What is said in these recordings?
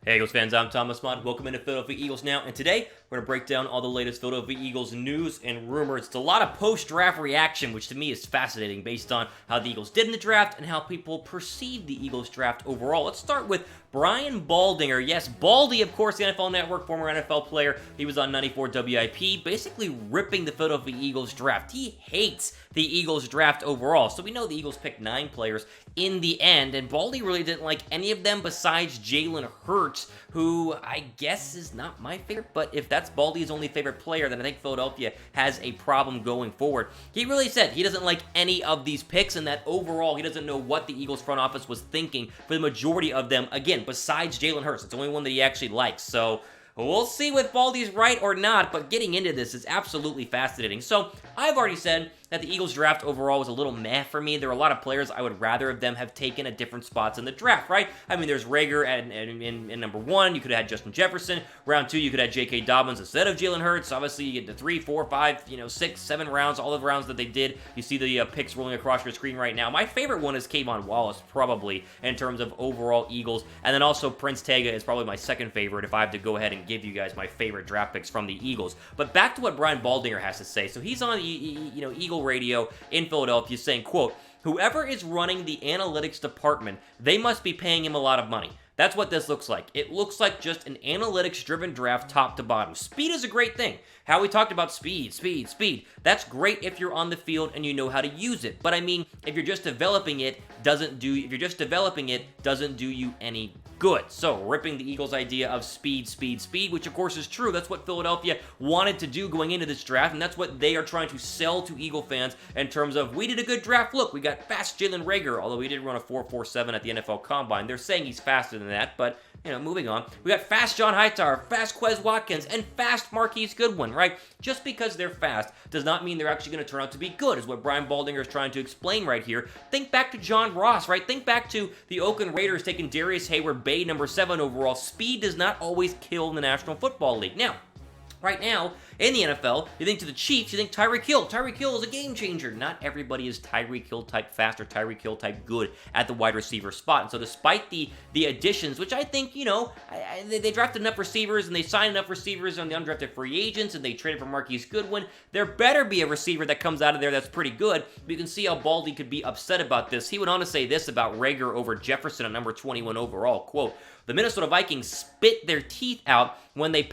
Hey Eagles fans, I'm Thomas Mott. Welcome into Philadelphia Eagles Now, and today we're going to break down all the latest Philadelphia Eagles news and rumors. It's a lot of post-draft reaction, which to me is fascinating based on how the Eagles did in the draft and how people perceive the Eagles draft overall. Let's start with Brian Baldinger. Yes, Baldy, of course, the NFL Network, former NFL player. He was on 94 WIP, basically ripping the Philadelphia Eagles draft. He hates the Eagles draft overall. So we know the Eagles picked 9 players in the end, and Baldy really didn't like any of them besides Jalen Hurts, who I guess is not my favorite, but if that's Baldy's only favorite player, then I think Philadelphia has a problem going forward. He really said he doesn't like any of these picks, and that overall he doesn't know what the Eagles front office was thinking for the majority of them, again, besides Jalen Hurts. It's the only one that he actually likes, so we'll see if Baldy's right or not, but getting into this is absolutely fascinating. So, I've already said that the Eagles draft overall was a little meh for me. There are a lot of players I would rather of them have taken at different spots in the draft, right? I mean, there's Reagor in number 1. You could have had Justin Jefferson. Round 2, you could have J.K. Dobbins instead of Jalen Hurd. So obviously, you get the 3, 4, 5, 6, 7 rounds, all the rounds that they did. You see the picks rolling across your screen right now. My favorite one is K'Von Wallace, probably, in terms of overall Eagles. And then also Prince Tega is probably my second favorite if I have to go ahead and give you guys my favorite draft picks from the Eagles. But back to what Brian Baldinger has to say. So he's on Eagle Radio in Philadelphia saying, quote, "Whoever is running the analytics department, they must be paying him a lot of money." That's what this looks like. It looks like just an analytics-driven draft top to bottom. Speed is a great thing. How we talked about speed. That's great if you're on the field and you know how to use it. But I mean, if you're just developing it, doesn't do you any good. So, ripping the Eagles' idea of speed, which of course is true. That's what Philadelphia wanted to do going into this draft, and that's what they are trying to sell to Eagle fans in terms of, we did a good draft. Look, we got fast Jalen Reagor, although he did run a 4.47 at the NFL Combine. They're saying he's faster than that, but moving on. We got fast John Hightower, fast Quez Watkins, and fast Marquise Goodwin, right? Just because they're fast does not mean they're actually going to turn out to be good, is what Brian Baldinger is trying to explain right here. Think back to John Ross, right? Think back to the Oakland Raiders taking Darius Hayward-Bay, number 7 overall. Speed does not always kill in the National Football League. Now, right now, in the NFL, you think to the Chiefs, you think Tyreek Hill. Tyreek Hill is a game changer. Not everybody is Tyreek Hill type fast or Tyreek Hill type good at the wide receiver spot. And so despite the additions, which I think, they drafted enough receivers and they signed enough receivers on the undrafted free agents and they traded for Marquise Goodwin, there better be a receiver that comes out of there that's pretty good. But you can see how Baldy could be upset about this. He went on to say this about Reagor over Jefferson at number 21 overall, quote, "The Minnesota Vikings spit their teeth out when the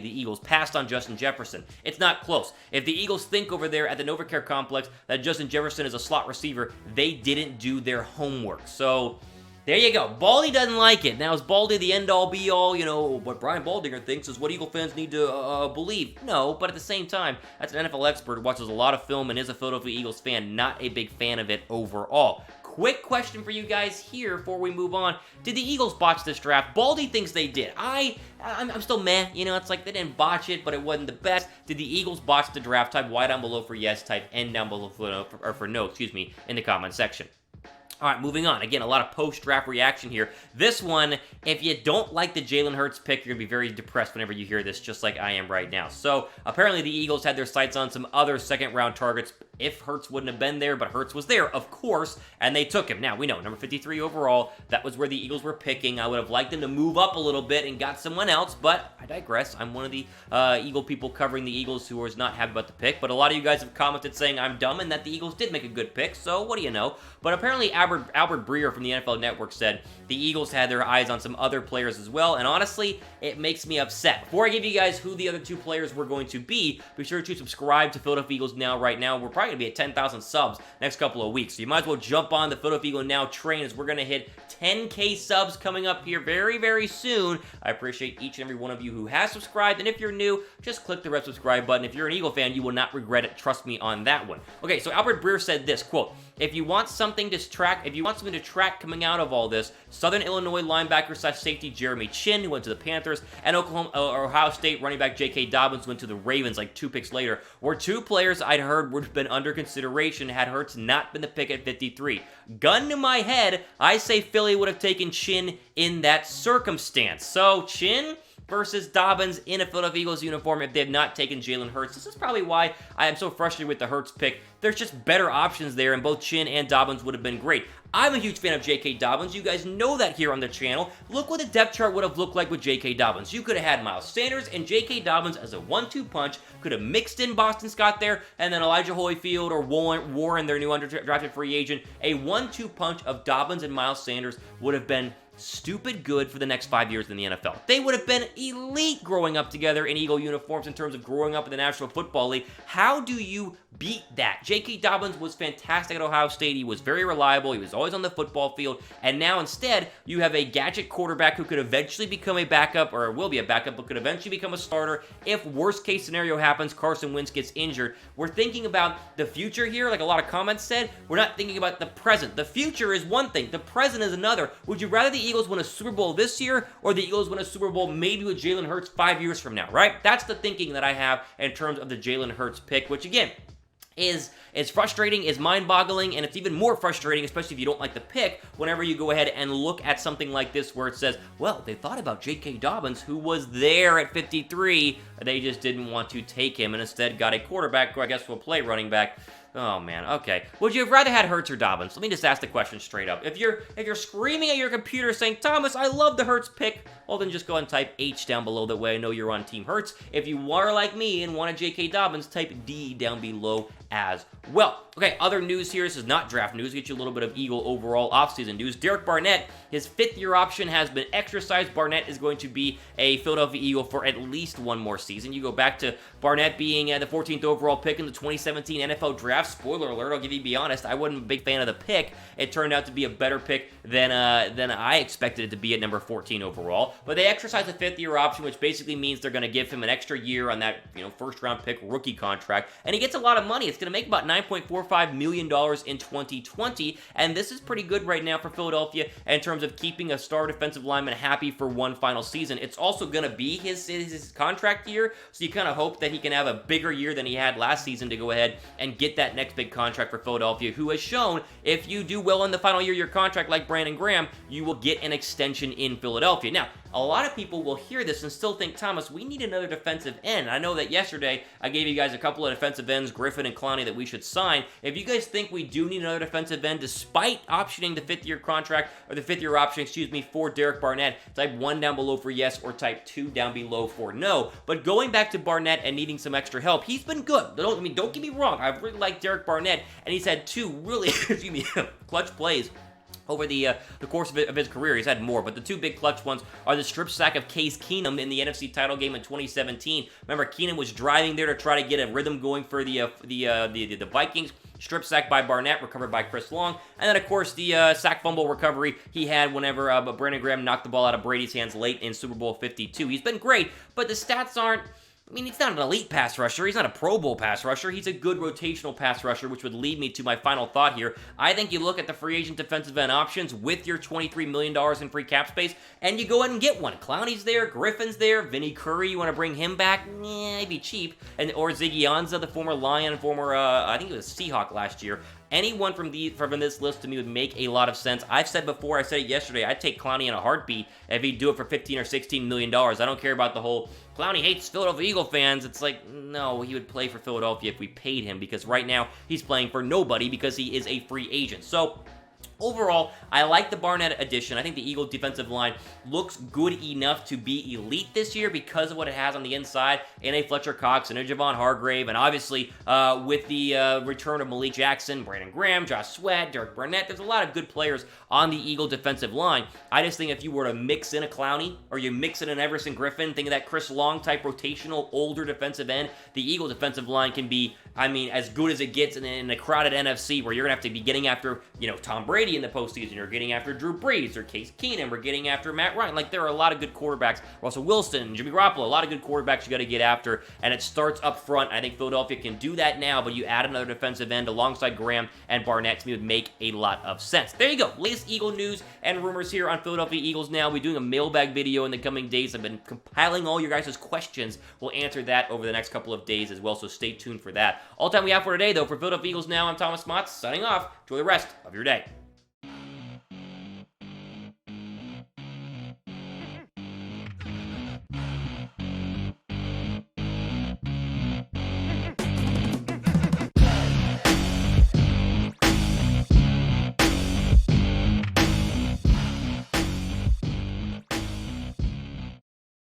Eagles passed on Justin Jefferson. It's not close. If the Eagles think over there at the NovaCare Complex that Justin Jefferson is a slot receiver, they didn't do their homework." So, there you go. Baldy doesn't like it. Now, is Baldy the end-all, be-all? What Brian Baldinger thinks is what Eagle fans need to believe. No, but at the same time, that's an NFL expert who watches a lot of film and is a Philadelphia Eagles fan, not a big fan of it overall. Quick question for you guys here before we move on. Did the Eagles botch this draft? Baldy thinks they did. I'm still meh. It's like they didn't botch it, but it wasn't the best. Did the Eagles botch the draft? Type Y down below for yes, type N down below for no, in the comment section. All right, moving on. Again, a lot of post-draft reaction here. This one, if you don't like the Jalen Hurts pick, you're going to be very depressed whenever you hear this, just like I am right now. So, apparently the Eagles had their sights on some other second-round targets if Hurts wouldn't have been there, but Hurts was there, of course, and they took him. Now, we know, number 53 overall, that was where the Eagles were picking. I would have liked them to move up a little bit and got someone else, but I digress. I'm one of the Eagle people covering the Eagles who was not happy about the pick, but a lot of you guys have commented saying I'm dumb and that the Eagles did make a good pick, so what do you know? But apparently Albert Breer from the NFL Network said the Eagles had their eyes on some other players as well, and honestly, it makes me upset. Before I give you guys who the other 2 players were going to be sure to subscribe to Philadelphia Eagles Now right now. We're probably going to be at 10,000 subs next couple of weeks, so you might as well jump on the Philadelphia Eagles Now train as we're going to hit 10K subs coming up here very, very soon. I appreciate each and every one of you who has subscribed, and if you're new, just click the red subscribe button. If you're an Eagle fan, you will not regret it. Trust me on that one. Okay, so Albert Breer said this, quote, "If you want something to track coming out of all this, Southern Illinois linebacker / safety Jeremy Chinn, who went to the Panthers, and Ohio State running back J.K. Dobbins went to the Ravens like 2 picks later, were 2 players I'd heard would have been under consideration had Hurts not been the pick at 53. Gun to my head, I say Philly would have taken Chinn in that circumstance." So, Chinn versus Dobbins in a Philadelphia Eagles uniform if they have not taken Jalen Hurts. This is probably why I am so frustrated with the Hurts pick there's just better options there, and both Chin and Dobbins would have been great. I'm a huge fan of J.K. Dobbins. You guys know that here on the channel. Look what the depth chart would have looked like with J.K. Dobbins. You could have had Miles Sanders and J.K. Dobbins as a 1-2 punch. Could have mixed in Boston Scott there, and then Elijah Holyfield or Warren, their new undrafted free agent. A 1-2 punch of Dobbins and Miles Sanders would have been stupid good for the next 5 years in the NFL. They would have been elite growing up together in Eagle uniforms in terms of growing up in the National Football League. How do you beat that? J.K. Dobbins was fantastic at Ohio State. He was very reliable. He was always on the football field. And now instead, you have a gadget quarterback who could eventually become a backup, or will be a backup, but could eventually become a starter. If worst case scenario happens, Carson Wentz gets injured. We're thinking about the future here, like a lot of comments said. We're not thinking about the present. The future is one thing. The present is another. Would you rather the Eagles win a Super Bowl this year, or the Eagles win a Super Bowl maybe with Jalen Hurts 5 years from now, right? That's the thinking that I have in terms of the Jalen Hurts pick, which again, is frustrating, is mind-boggling, and it's even more frustrating, especially if you don't like the pick, whenever you go ahead and look at something like this where it says, well, they thought about J.K. Dobbins, who was there at 53, they just didn't want to take him, and instead got a quarterback who I guess will play running back. Oh, man, okay. Would you have rather had Hurts or Dobbins? Let me just ask the question straight up. If you're screaming at your computer saying, Thomas, I love the Hurts pick, well, then just go ahead and type H down below. That way I know you're on Team Hurts. If you are like me and want a J.K. Dobbins, type D down below as well. Okay, other news here. This is not draft news. Get you a little bit of Eagle overall offseason news. Derek Barnett, his 5th-year option has been exercised. Barnett is going to be a Philadelphia Eagle for at least one more season. You go back to Barnett being the 14th overall pick in the 2017 NFL Draft. Spoiler alert, I'll be honest, I wasn't a big fan of the pick. It turned out to be a better pick than I expected it to be at number 14 overall. But they exercised a 5th-year option, which basically means they're going to give him an extra year on that first-round pick rookie contract. And he gets a lot of money. It's going to make about $9.45 million in 2020, and this is pretty good right now for Philadelphia in terms of keeping a star defensive lineman happy for one final season. It's also going to be his contract year, so you kind of hope that he can have a bigger year than he had last season to go ahead and get that next big contract for Philadelphia, who has shown if you do well in the final year of your contract like Brandon Graham, you will get an extension in Philadelphia. Now, a lot of people will hear this and still think, Thomas, we need another defensive end. I know that yesterday I gave you guys a couple of defensive ends, Griffin and Clowney, that we should sign. If you guys think we do need another defensive end, despite optioning the 5th-year contract, or the 5th-year option, for Derek Barnett, type 1 down below for yes, or type 2 down below for no. But going back to Barnett and needing some extra help, he's been good. Don't get me wrong. I really like Derek Barnett, and he's had 2 really, clutch plays over the course of his career. He's had more, but the 2 big clutch ones are the strip sack of Case Keenum in the NFC title game in 2017. Remember, Keenum was driving there to try to get a rhythm going for the Vikings. Strip sack by Barnett, recovered by Chris Long. And then, of course, the sack fumble recovery he had whenever Brandon Graham knocked the ball out of Brady's hands late in Super Bowl 52. He's been great, but the stats aren't... I mean, he's not an elite pass rusher. He's not a Pro Bowl pass rusher. He's a good rotational pass rusher, which would lead me to my final thought here. I think you look at the free agent defensive end options with your $23 million in free cap space, and you go ahead and get one. Clowney's there, Griffin's there, Vinny Curry, you want to bring him back? It'd be cheap. Or Ziggy Ansah, the former Lion, former, I think it was Seahawk last year. Anyone from this list to me would make a lot of sense. I've said before, I said it yesterday, I'd take Clowney in a heartbeat if he'd do it for $15 or $16 million. I don't care about the whole Clowney hates Philadelphia Eagle fans. It's like, no, he would play for Philadelphia if we paid him, because right now he's playing for nobody because he is a free agent. So overall, I like the Barnett addition. I think the Eagles defensive line looks good enough to be elite this year because of what it has on the inside in a Fletcher Cox and a Javon Hargrave, and obviously with the return of Malik Jackson, Brandon Graham, Josh Sweat, Derek Barnett. There's a lot of good players on the Eagle defensive line. I just think if you were to mix in a Clowney or you mix in an Everson Griffin, think of that Chris Long type rotational older defensive end, the Eagle defensive line can be, I mean, as good as it gets in a crowded NFC where you're going to have to be getting after, Tom Brady in the postseason. You're getting after Drew Brees or Case Keenum. We're getting after Matt Ryan. Like, there are a lot of good quarterbacks. Russell Wilson, Jimmy Garoppolo, a lot of good quarterbacks you got to get after, and it starts up front. I think Philadelphia can do that now, but you add another defensive end alongside Graham and Barnett, to me, would make a lot of sense. There you go. Latest Eagle news and rumors here on Philadelphia Eagles Now. We're doing a mailbag video in the coming days. I've been compiling all your guys' questions. We'll answer that over the next couple of days as well, so stay tuned for that. All the time we have for today, though. For Philadelphia Eagles Now, I'm Thomas Mott, signing off. Enjoy the rest of your day.